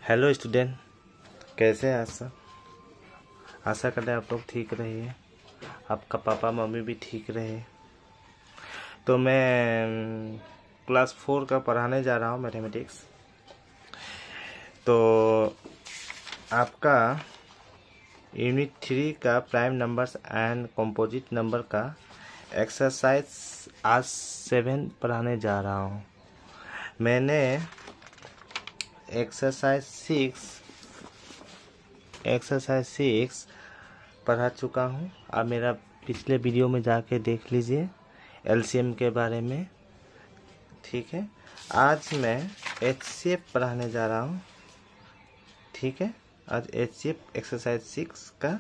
Hello student, कैसे हैं आप सब। आशा करते हैं आप लोग ठीक रहिए, आपका पापा मम्मी भी ठीक रहे। तो मैं क्लास 4 का पढ़ाने जा रहा हूँ मैथमेटिक्स। तो आपका यूनिट 3 का prime numbers and composite number का एक्सरसाइज आज 7 पढ़ाने जा रहा हूँ। मैंने एक्सरसाइज 6 पढ़ा चुका हूँ। आप मेरा पिछले वीडियो में जाके देख लीजिए एलसीएम के बारे में, ठीक है। आज मैं एचसीएफ पढ़ाने जा रहा हूँ, ठीक है। आज एचसीएफ एक्सरसाइज 6 का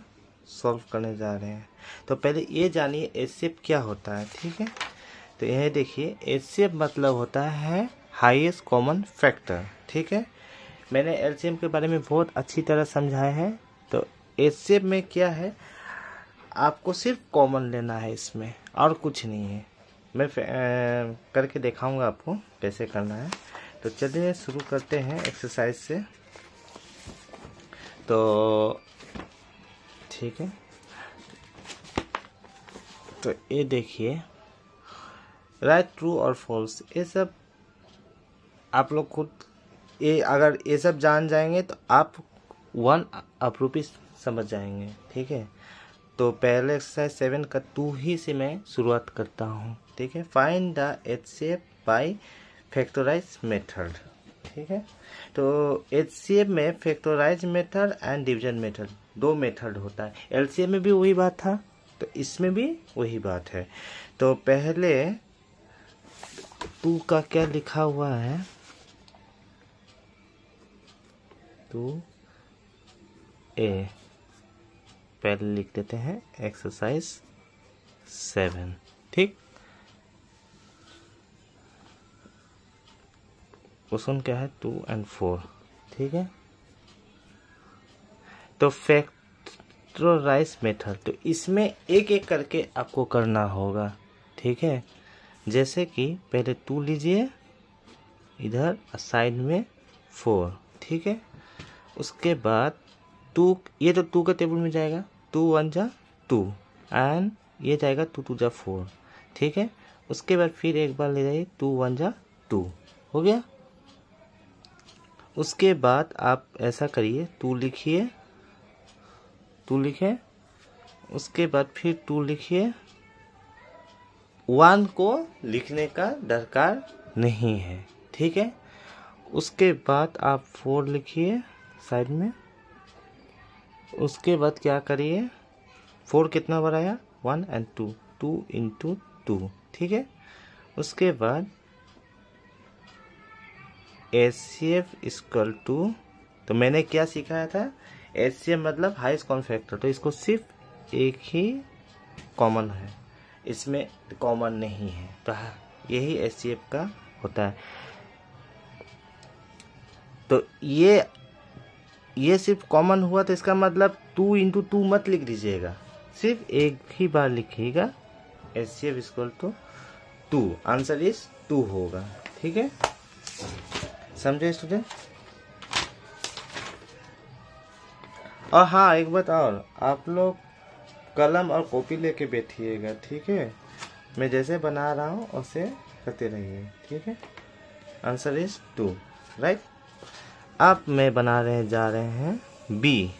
सॉल्व करने जा रहे हैं। तो पहले ये जानिए एचसीएफ क्या होता है, ठीक है। तो यह देखिए, एचसीएफ मतलब होता है हाईएस्ट कॉमन फैक्टर, ठीक है। मैंने एलसीएम के बारे में बहुत अच्छी तरह समझाया है। तो एचसीएफ में क्या है, आपको सिर्फ कॉमन लेना है, इसमें और कुछ नहीं है। मैं करके दिखाऊंगा आपको कैसे करना है। तो चलिए शुरू करते हैं एक्सरसाइज से। तो ठीक है, तो ये देखिए, राइट ट्रू और फॉल्स, ये सब आप लोग खुद अगर ये सब जान जाएंगे तो आप 1 अप्रूपी समझ जाएंगे, ठीक है। तो पहले एक्सरसाइज 7 का 2 ही से मैं शुरुआत करता हूँ, ठीक है। Find the HCF by factorize method, ठीक है। तो एचसीएफ में factorize method and division method 2 method होता है। एलसीएम में भी वही बात था, तो इसमें भी वही बात है। तो पहले 2 का क्या लिखा हुआ है, 2A पहले लिख देते हैं एक्सरसाइज 7, ठीक। क्वेश्चन क्या है 2 और 4, ठीक है। तो फैक्टराइज मेथड, तो इसमें एक एक करके आपको करना होगा, ठीक है। जैसे कि पहले 2 लीजिए, इधर साइड में 4, ठीक है। उसके बाद 2, ये तो 2 का टेबल में जाएगा, 2 1 जा 2 एंड ये जाएगा 2 2 जा 4, ठीक है। उसके बाद फिर एक बार ले जाइए, 2 1 जा 2, हो गया। उसके बाद आप ऐसा करिए, 2 लिखिए, 2 लिखे, उसके बाद फिर 2 लिखिए। 1 को लिखने का दरकार नहीं है, ठीक है। उसके बाद आप 4 लिखिए साइड में। उसके बाद क्या करिए, 4 कितना बार आया, 1 और 2, 2 × 2, ठीक है। उसके बाद एचसीएफ इक्वल टू, तो मैंने क्या सिखाया था, एचसीएफ मतलब हाईएस्ट कॉमन फैक्टर। तो इसको सिर्फ एक ही कॉमन है, इसमें कॉमन नहीं है, तो यही एचसीएफ का होता है। तो ये सिर्फ कॉमन हुआ, तो इसका मतलब 2 × 2 मत लिख दीजिएगा, सिर्फ एक ही बार लिखिएगा, HCF equal to 2, answer is 2 होगा, ठीक है। समझे स्टूडेंट। और हाँ, एक बात और, आप लोग कलम और कॉपी लेके बैठिएगा, ठीक है। मैं जैसे बना रहा हूँ उसे करते रहिए, ठीक है। Answer is 2, right. अब मैं जा रहे हैं बी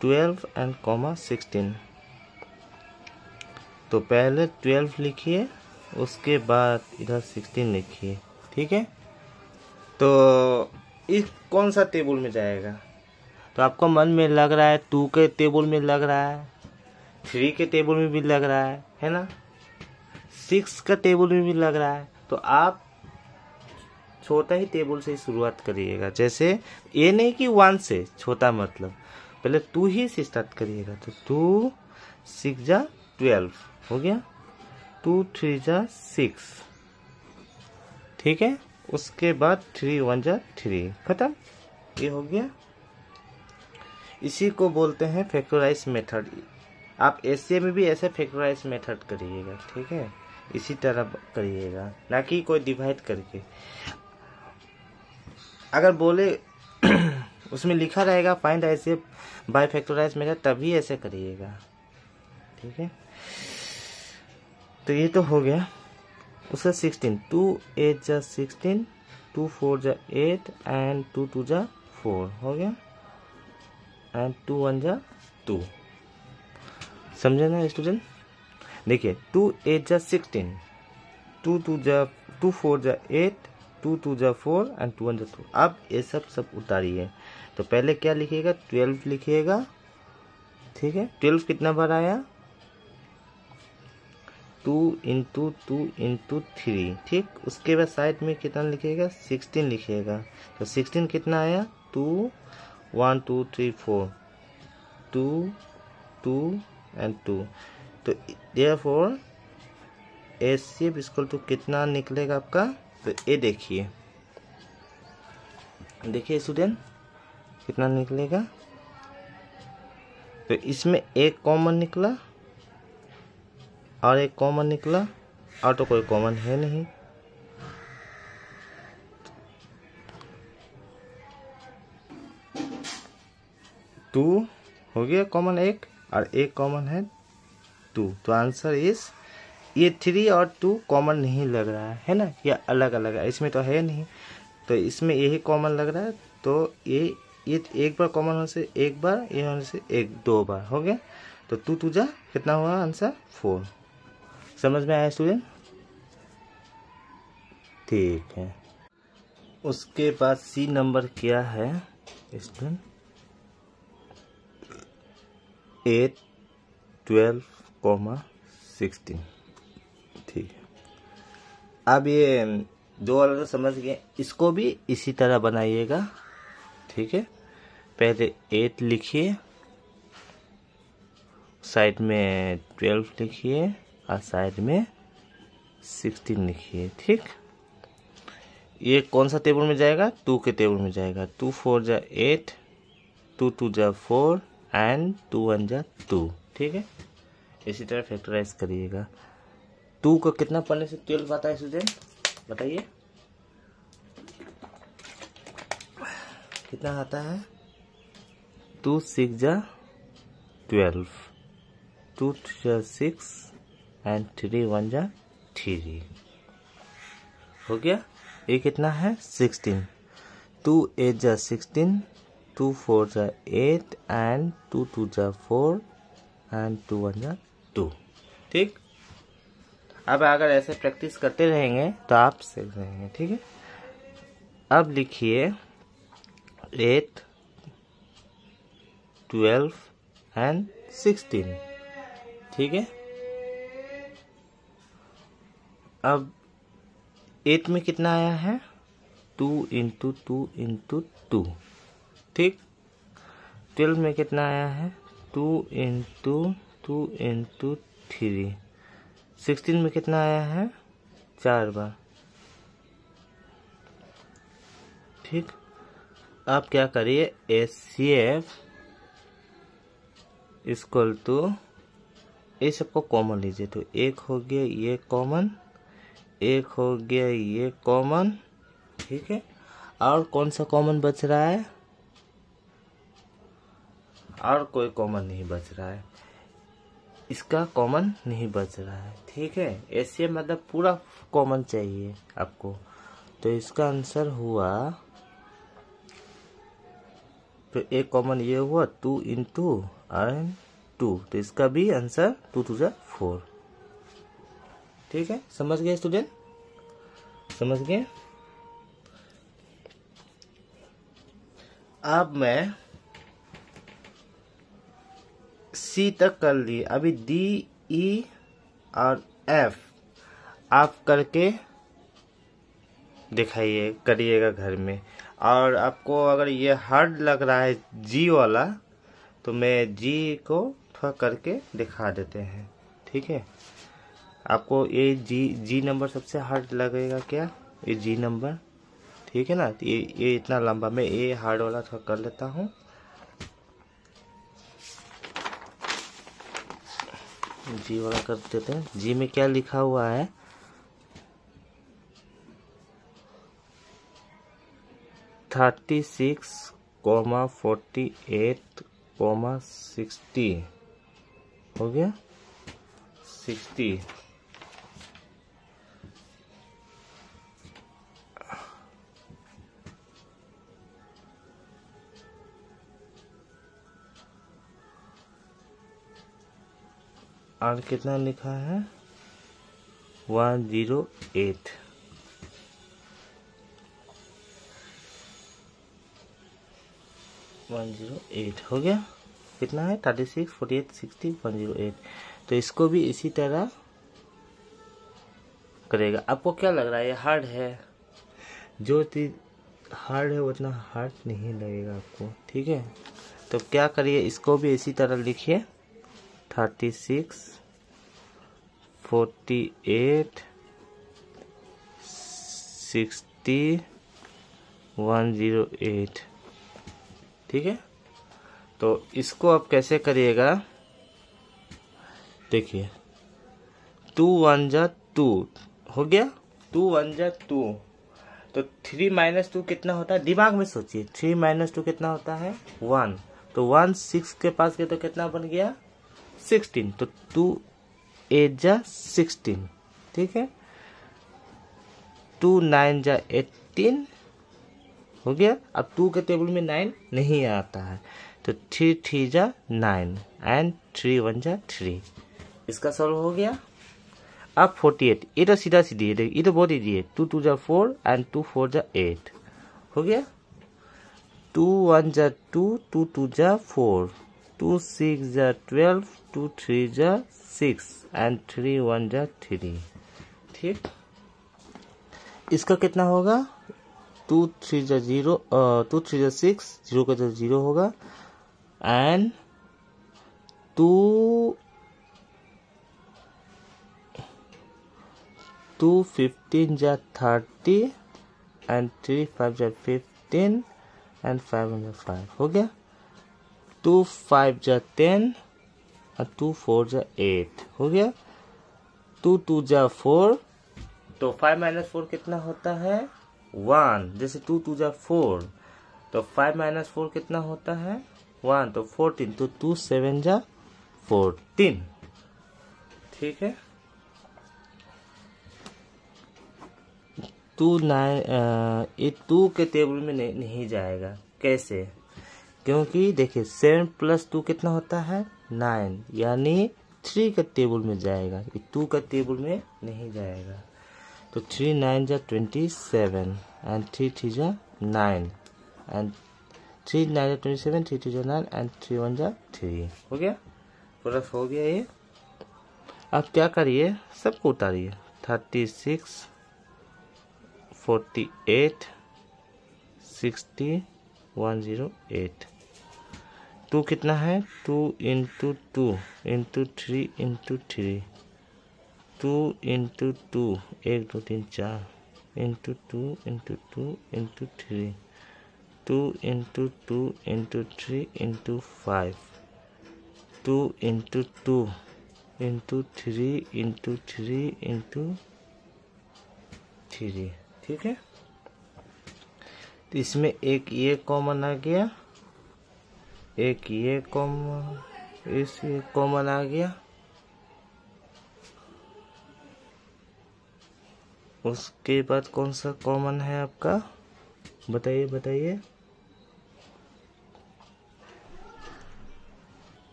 12 और 16। तो पहले 12 लिखिए, उसके बाद इधर 16 लिखिए, ठीक है। तो इस कौन सा टेबल में जाएगा, तो आपको मन में लग रहा है 2 के टेबल में लग रहा है, 3 के टेबल में भी लग रहा है ना, 6 का टेबल में भी लग रहा है। तो आप छोटा ही टेबल से शुरुआत करिएगा। जैसे ये नहीं कि 1 से, छोटा मतलब पहले 2 ही से स्टार्ट करिएगा। तो 2 6 जा 12 हो गया, 2 3 जा 6, ठीक है। उसके बाद 3 1 जा 3, खत्म, ये हो गया। इसी को बोलते हैं फैक्टराइज मेथड। आप ऐसे में भी ऐसे फैक्टराइज मेथड करिएगा, ठीक है। इसी तरह करिएगा, ना कि कोई डिवाइड करके। अगर बोले उसमें लिखा रहेगा फाइंड ऐसे बाय फैक्टराइज मेथड, तभी ऐसे करिएगा, ठीक है। तो ये तो हो गया। उसका 16, 2 8 जा 16, 2 4 जा 8 एंड 2 2 जा 4 हो गया, एंड 2 1 जा 2। समझे ना स्टूडेंट? देखिए 2 8 जा 16, 2 4 जा 8, 2 2 जा 4 एंड 2 1 जा 2। अब ये सब उतारिए। तो पहले क्या लिखिएगा, 12 लिखिएगा, ठीक है। 12 कितना बार आया, 2 इंटू 2 इंटू 3, ठीक। उसके बाद साइड में कितना लिखिएगा, 16 लिखिएगा। तो 16 कितना आया, 2 1 2 3 4, 2 2 एंड 2। तो देयरफॉर HCF इक्वल टू कितना निकलेगा आपका, तो ये देखिए स्टूडेंट कितना निकलेगा। तो इसमें एक कॉमन निकला और एक कॉमन निकला, और तो कोई कॉमन है नहीं। टू हो गया कॉमन एक, और एक कॉमन है 2। तो आंसर इस, ये 3 और 2 कॉमन नहीं लग रहा है ना, ये अलग अलग है, इसमें तो है नहीं। तो इसमें यही कॉमन लग रहा है। तो ये एक बार कॉमन होने से एक बार, ये होने से एक 2 बार हो गया। तो 2 2 जा कितना हुआ आंसर 4। समझ में आया स्टूडेंट? ठीक है। उसके बाद सी नंबर क्या है स्टूडेंट, 8 12 16, ठीक है। अब ये दो वाला समझ गए, इसको भी इसी तरह बनाइएगा, ठीक है। पहले 8 लिखिए, साइड में 12 लिखिए और साइड में 16 लिखिए, ठीक। ये कौन सा टेबल में जाएगा, 2 के टेबल में जाएगा। 2 4 जा 8, 2 2 जा 4 एंड 2 1 जा 2, ठीक है। इसी तरह फैक्टराइज करिएगा। 2 को कितना पढ़ने से 12 आता है स्टूडेंट, बताइए कितना आता है। 2 6 जा 12, 2 जा 6 एंड 3 1 जा 3 हो गया। ये कितना है 16, 2 8 जा 16, 2 4 जा 8 एंड 2 2 जा 4 एंड 2 1 जा 2, ठीक। अब अगर ऐसे प्रैक्टिस करते रहेंगे तो आप सीख रहेंगे, ठीक है। अब लिखिए 8 12 एंड 16, ठीक है। अब 8 में कितना आया है, 2 इंटू 2 इंटू 2, ठीक। 12 में कितना आया है, 2 इंटू 2 इंटू 3। 16 में कितना आया है, 4 बार, ठीक। आप क्या करिए, HCF इक्वल टू, ये सबको कॉमन लीजिए। तो एक हो गया ये कॉमन, एक हो गया ये कॉमन, ठीक है। और कौन सा कॉमन बच रहा है, और कोई कॉमन नहीं बच रहा है, इसका कॉमन नहीं बच रहा है, ठीक है। ऐसे मतलब पूरा कॉमन चाहिए आपको। तो इसका आंसर हुआ, तो एक कॉमन ये हुआ 2 इंटू एंड 2, तो इसका भी आंसर 2 2 जा 4, ठीक है। समझ गए स्टूडेंट, समझ गए। अब मैं सी तक कर ली, अभी डी ई और एफ आप करके दिखाइए, करिएगा घर में। और आपको अगर ये हार्ड लग रहा है जी वाला, तो मैं जी को थोड़ा करके दिखा देते हैं, ठीक है। आपको ये जी नंबर सबसे हार्ड लगेगा क्या, ये जी नंबर, ठीक है ना। ये इतना लंबा, मैं ये हार्ड वाला थोड़ा कर लेता हूँ। जी वाला कर देते हैं। जी में क्या लिखा हुआ है, 36,48,60 हो गया 60। और कितना लिखा है 108। हो गया। कितना है 36, 48, 60, 108। तो इसको भी इसी तरह करेगा। आपको क्या लग रहा है ये हार्ड है? जो चीज हार्ड है उतना हार्ड नहीं लगेगा आपको, ठीक है। तो क्या करिए, इसको भी इसी तरह लिखिए 36, 48, 60, 108, ठीक है। तो इसको आप कैसे करिएगा, देखिए 2 1 जा 2 हो गया, 2 1 जा 2। तो 3 - 2 कितना होता है, दिमाग में सोचिए। 3 - 2 कितना होता है 1। तो 1 6 के पास गया तो कितना बन गया 16। तो 2 8 जा 16, ठीक है। 2 9 जा 18 हो गया। अब 2 के टेबल में 9 नहीं आता है, तो 3 3 जा 9 एंड 3 1 जा 3। इसका सॉल्व हो गया। अब 48, ये तो सीधा सीधी है, देखिए ये तो बहुत इजी है। 2 2 जा 4 एंड 2 4 जा 8 हो गया। 2 1 जा 2, 2 2 जा 4, 2 6 जा 12, 2 3 जा 6 एंड 3 1 जा 3, ठीक। इसका कितना होगा 2 3 जा 0, 2 3 जा 6, 0 का 0 होगा एंड 2 15 जा 30 एंड 3 5 जा 15 एंड 5 1 जा 5 हो गया। 2 5 जा 10 और 2 4 जा 8 हो गया। 2 2 जा 4, तो 5 - 4 कितना होता है 1। जैसे 2 2 जा 4, तो 5 - 4 कितना होता है 1, तो 14। तो 2 7 जा 14, ठीक है। 2 9 ये 2 के टेबल में नहीं जाएगा। कैसे? क्योंकि देखिए 7 + 2 कितना होता है 9, यानी 3 का टेबल में जाएगा, ये 2 का टेबल में नहीं जाएगा। तो 3 9 जा 27 एंड 3 3 जा 9 एंड 3 9 जा 27, 3 2 जा 9 एंड 3 1 जा 3 हो गया। पूरा हो गया ये। अब क्या करिए, सबको उतारिए। 36 48 60 108। 2 कितना है 2 × 2 × 3 × 3, 2 × 2 1 2 3 4 × 2 × 2 × 3, 2 × 2 × 3 × 5, 2 × 2 × 3 × 3 × 3, ठीक है। तो इसमें एक ये कॉमन आ गया, एक ये कॉमन, ये कॉमन आ गया। उसके बाद कौन सा कॉमन है आपका, बताइए बताइए।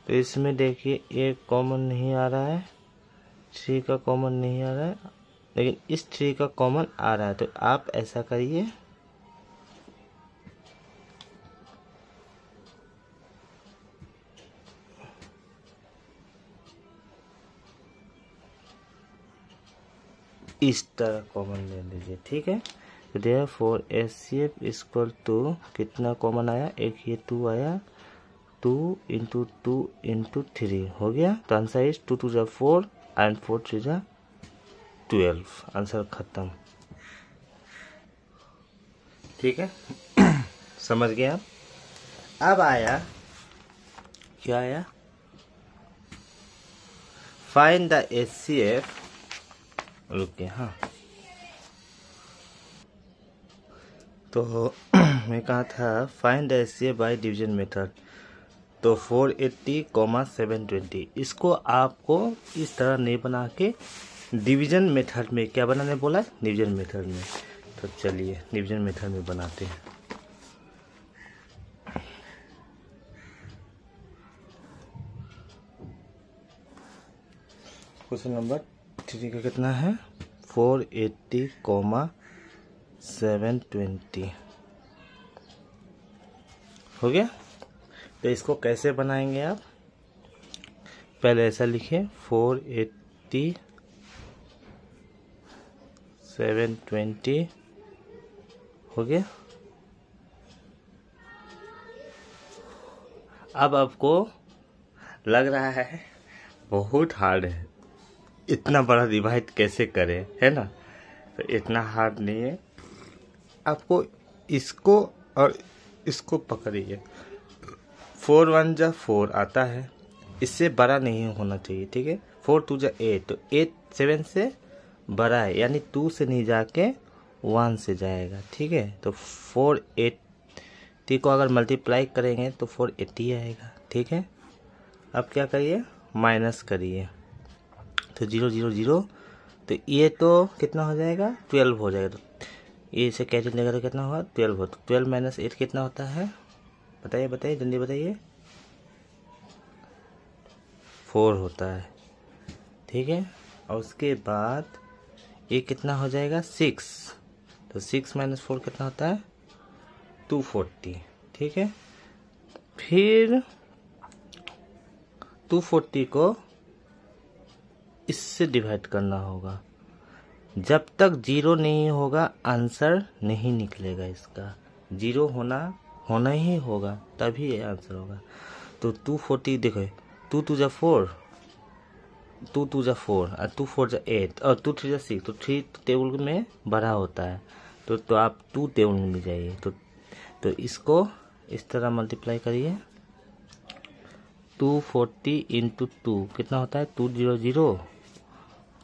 तो इसमें देखिए एक कॉमन नहीं आ रहा है, 3 का कॉमन नहीं आ रहा है, लेकिन इस 3 का कॉमन आ रहा है। तो आप ऐसा करिए, इस तरह कॉमन ले लीजिए, ठीक है। तो देयरफॉर HCF इक्वल टू कितना कॉमन आया, एक ये 2 आया, 2 × 2 × 3 हो गया। तो आंसर इज 2 2 जा 4 एंड 4 3 जा 12। आंसर खत्म, ठीक है। समझ गए आप। अब आया, क्या आया, फाइंड द HCF। रुकिए, हाँ, तो मैं कहा था find SCA by division method. तो 480, 720 इसको आपको इस तरह नहीं बना के डिवीजन मेथड में क्या बनाने बोला है, डिवीजन मेथड में। तो चलिए डिवीजन मेथड में बनाते हैं। क्वेश्चन नंबर 3 का कितना है, 480, 720 हो गया। तो इसको कैसे बनाएंगे आप, पहले ऐसा लिखिए 480, 720 हो गया। अब आपको लग रहा है बहुत हार्ड है, इतना बड़ा डिवाइड कैसे करें, है ना। तो इतना हार्ड नहीं है, आपको इसको और इसको पकड़िए। 4 1 जा 4 आता है, इससे बड़ा नहीं होना चाहिए, ठीक है। 4 2 जा 8, तो 8 7 से बड़ा है, यानी 2 से नहीं जाके 1 से जाएगा, ठीक है। तो 480 को अगर मल्टीप्लाई करेंगे तो 480 आएगा, ठीक है। अब क्या करिए, माइनस करिए, तो 0 0 0, तो ये तो कितना हो जाएगा, 12 हो जाएगा। तो ये से कैंसिल लेगा तो कितना होगा, 12 हो। तो 12 माइनस 8 कितना होता है, बताइए बताइए जल्दी बताइए, 4 होता है, ठीक है। और उसके बाद ये कितना हो जाएगा, 6। तो 6 माइनस 4 कितना होता है, 240, ठीक है। फिर 240 को इससे डिवाइड करना होगा, जब तक 0 नहीं होगा आंसर नहीं निकलेगा इसका। 0 होना ही होगा तभी ये आंसर होगा। तो 240 देखो, 2 2 जा 4, 2 2 जा 4 और 2 4 जा 8 और 2 3 जा 6। तो 3 टेबल में बड़ा होता है, तो आप 2 टेबल में जाइए। तो इसको इस तरह मल्टीप्लाई करिए, 240 इंटू 2 कितना होता है, 2 0 0,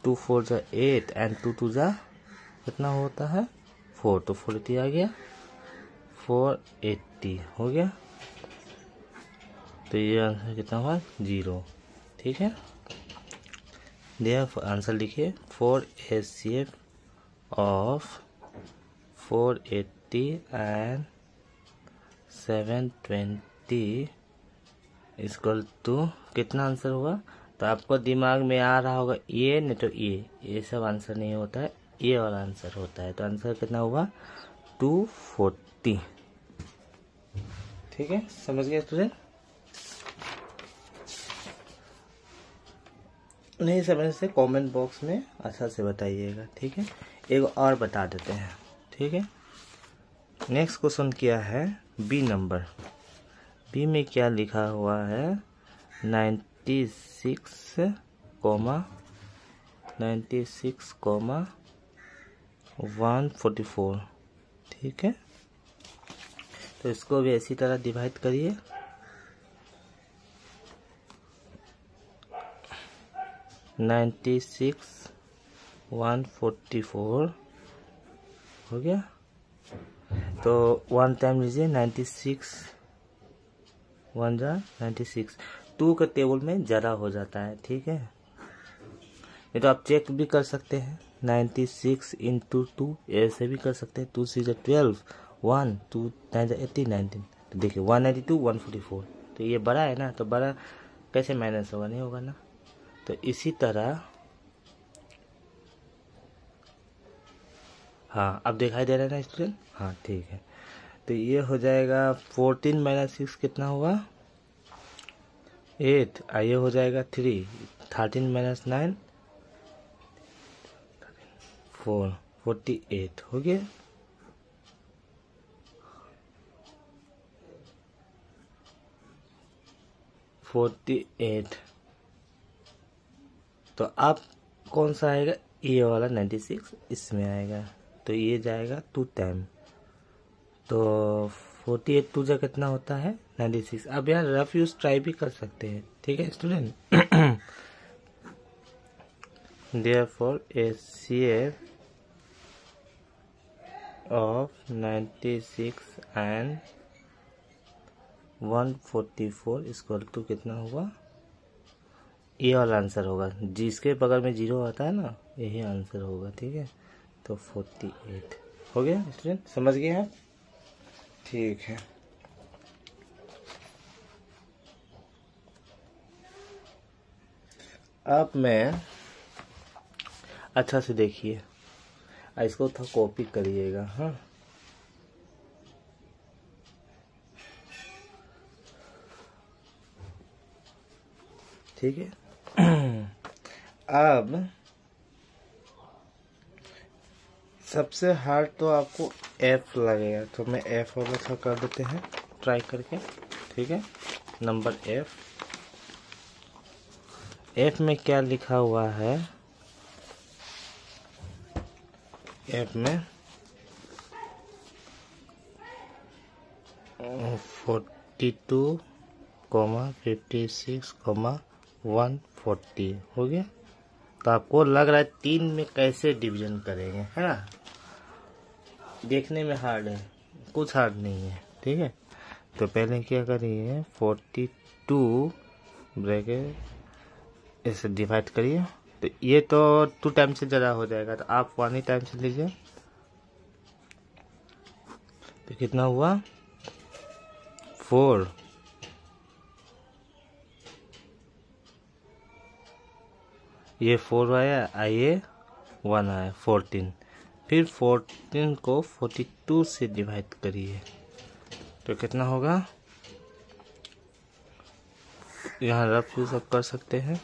2 4 जा 8 एंड 2 2 जा कितना होता है, 4। तो 480 आ गया, 480 हो गया। तो ये आंसर कितना हुआ, 0, ठीक है। देखिए आंसर लिखिए, 4 HCF of 480 and 720 equal to कितना आंसर हुआ। तो आपको दिमाग में आ रहा होगा ये नहीं तो ये सब आंसर नहीं होता है, ये वाला आंसर होता है। तो आंसर कितना हुआ, 240, ठीक है। समझ गए स्टूडेंट, नहीं समझ से कमेंट बॉक्स में अच्छा से बताइएगा, ठीक है। एक और बता देते हैं, ठीक है। नेक्स्ट क्वेश्चन क्या है, बी नंबर। बी में क्या लिखा हुआ है, 96, 144, ठीक है। तो इसको भी इसी तरह डिवाइड करिए, 96 144 हो गया। तो 1 टाइम लीजिए, 96 1 जा 96, 2 का टेबल में ज़्यादा हो जाता है, ठीक है। ये तो आप चेक भी कर सकते हैं, 96 इंटू 2 ऐसे भी कर सकते हैं, 2 6 जा 12, 1 2 9 जा 18 19। तो देखिए 192 144, तो ये बड़ा है ना, तो बड़ा कैसे माइनस होगा, नहीं होगा ना। तो इसी तरह हाँ अब दिखाई दे रहा है ना स्टूडेंट, हाँ ठीक है। तो ये हो जाएगा 14 माइनस 6 कितना हुआ, 8, ये हो जाएगा 3, 13 माइनस 9 4, 48 हो गया। तो अब कौन सा आएगा, ये वाला 96 इसमें आएगा, तो ये जाएगा 2 टाइम। तो 48 2 जा कितना होता है, 96। अब यार रफ यूज ट्राई भी कर सकते हैं, ठीक है student. Therefore HCF of 96 and 144 equal to कितना हुआ? ये वाला आंसर होगा, जिसके बगल में 0 आता है ना, यही आंसर होगा। ठीक है, तो 48 हो गया। स्टूडेंट समझ गए आप? ठीक है, अब मैं अच्छा से देखिए, इसको था कॉपी करिएगा। हाँ, ठीक है। अब सबसे हार्ड तो आपको F लगेगा, तो मैं F वाला सा कर देते हैं ट्राई करके। ठीक है, नंबर F में क्या लिखा हुआ है? F में 42, 56, 140 हो गया। तो आपको लग रहा है 3 में कैसे डिवीजन करेंगे, है ना? देखने में हार्ड है, कुछ हार्ड नहीं है। ठीक है, तो पहले क्या करिए, 42 ब्रैकेट इसे डिवाइड करिए। तो ये तो 2 टाइम से ज़्यादा हो जाएगा, तो आप 1 ही टाइम से लीजिए। तो कितना हुआ? 4। ये 4 आया, ये 1 आया, 14। फिर 14 को 42 से डिवाइड करिए, तो कितना होगा? यहाँ रफ यूज आप कर सकते हैं।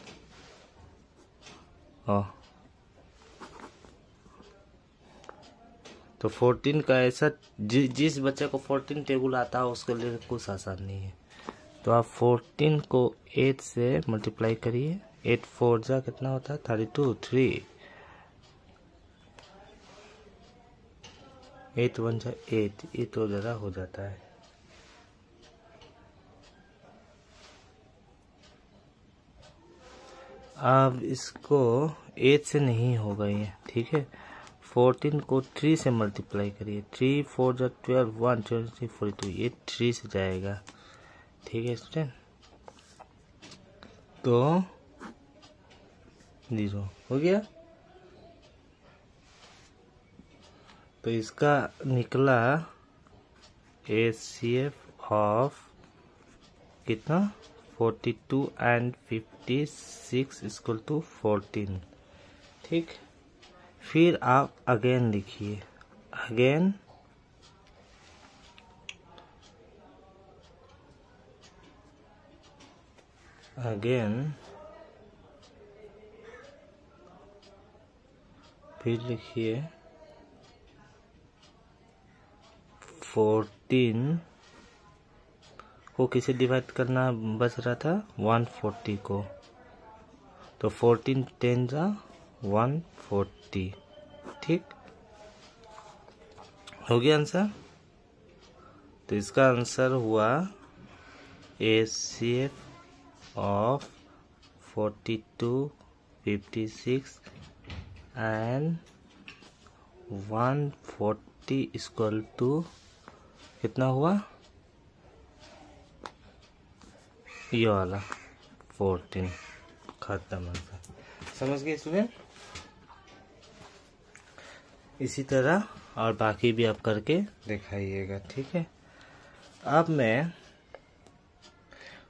तो 14 का ऐसा जिस बच्चे को 14 टेबल आता है उसके लिए कुछ आसान नहीं है। तो आप 14 को 8 से मल्टीप्लाई करिए। 8 4 जा कितना होता है? 32। 3 8 1 जा 8, ये तो ज़्यादा हो जाता है। अब इसको 8 से नहीं होगा ये। ठीक है, 14 को 3 से मल्टीप्लाई करिए। 3 4 जा 12, 1 23 42, ये 3 से जाएगा। ठीक है स्टूडेंट, तो 0 हो गया। तो इसका निकला HCF ऑफ कितना? 42 एंड 56 इक्वल टू 14। ठीक, फिर आप अगेन लिखिए, अगेन फिर लिखिए 14 को किसे डिवाइड करना बच रहा था? 140 को। तो 14 10 जा 140। ठीक, हो गया आंसर। तो इसका आंसर हुआ HCF of 42, 56 and 140 equal to कितना हुआ? ये वाला 14। खत्म आंसर। समझ गए स्टूडेंट? इसी तरह और बाकी भी आप करके दिखाइएगा। ठीक है, अब मैं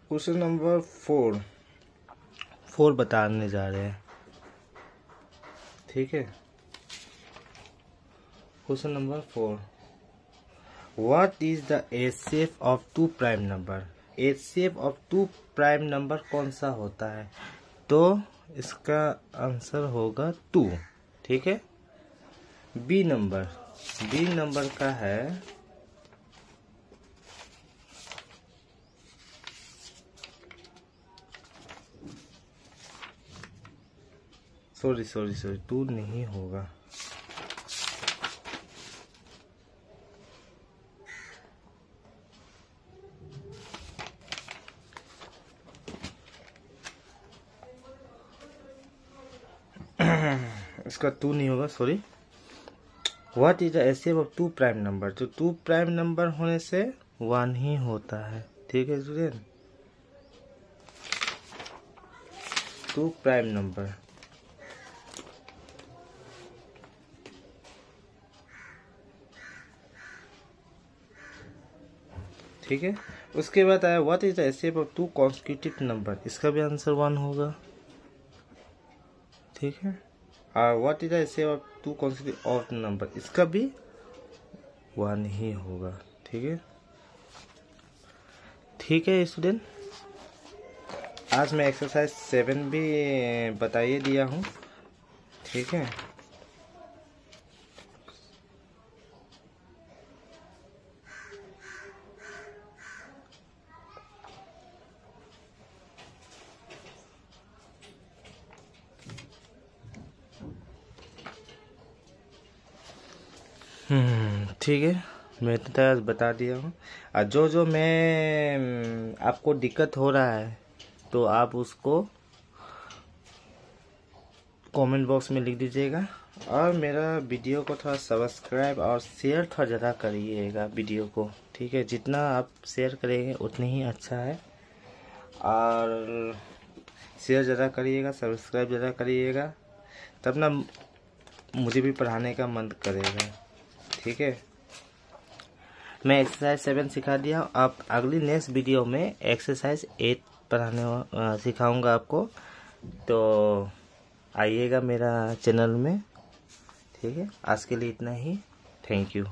क्वेश्चन नंबर 4 बताने जा रहे हैं। ठीक है, question number 4, what is the HCF of 2 prime number? HCF of 2 prime number कौन सा होता है? तो इसका आंसर होगा 2। ठीक है, बी नंबर का है सॉरी 2 नहीं होगा। इसका 2 नहीं होगा, sorry. What is the HCF of two prime number. तो टू प्राइम नंबर होने से 1 ही होता है। ठीक है स्टूडेंट, टू प्राइम नंबर। ठीक है, उसके बाद आया what is the HCF of two constitutive number. इसका भी आंसर 1 होगा। ठीक है, और what is the HCF of two constitutive odd number. इसका भी 1 ही होगा। ठीक है, ठीक है स्टूडेंट, आज मैं एक्सरसाइज 7 भी बताइए दिया हूँ। ठीक है, ठीक है, मैं तो आज बता दिया हूँ। और जो मैं आपको दिक्कत हो रहा है तो आप उसको कमेंट बॉक्स में लिख दीजिएगा। और मेरा वीडियो को थोड़ा सब्सक्राइब और शेयर थोड़ा ज़्यादा करिएगा वीडियो को। ठीक है, जितना आप शेयर करेंगे उतनी ही अच्छा है। और शेयर ज़्यादा करिएगा, सब्सक्राइब ज़्यादा करिएगा, तब ना मुझे भी पढ़ाने का मन करेगा। ठीक है, मैं एक्सरसाइज 7 सिखा दिया। आप अगली नेक्स्ट वीडियो में एक्सरसाइज 8 पढ़ाने सिखाऊंगा आपको। तो आइएगा मेरा चैनल में। ठीक है, आज के लिए इतना ही। Thank you.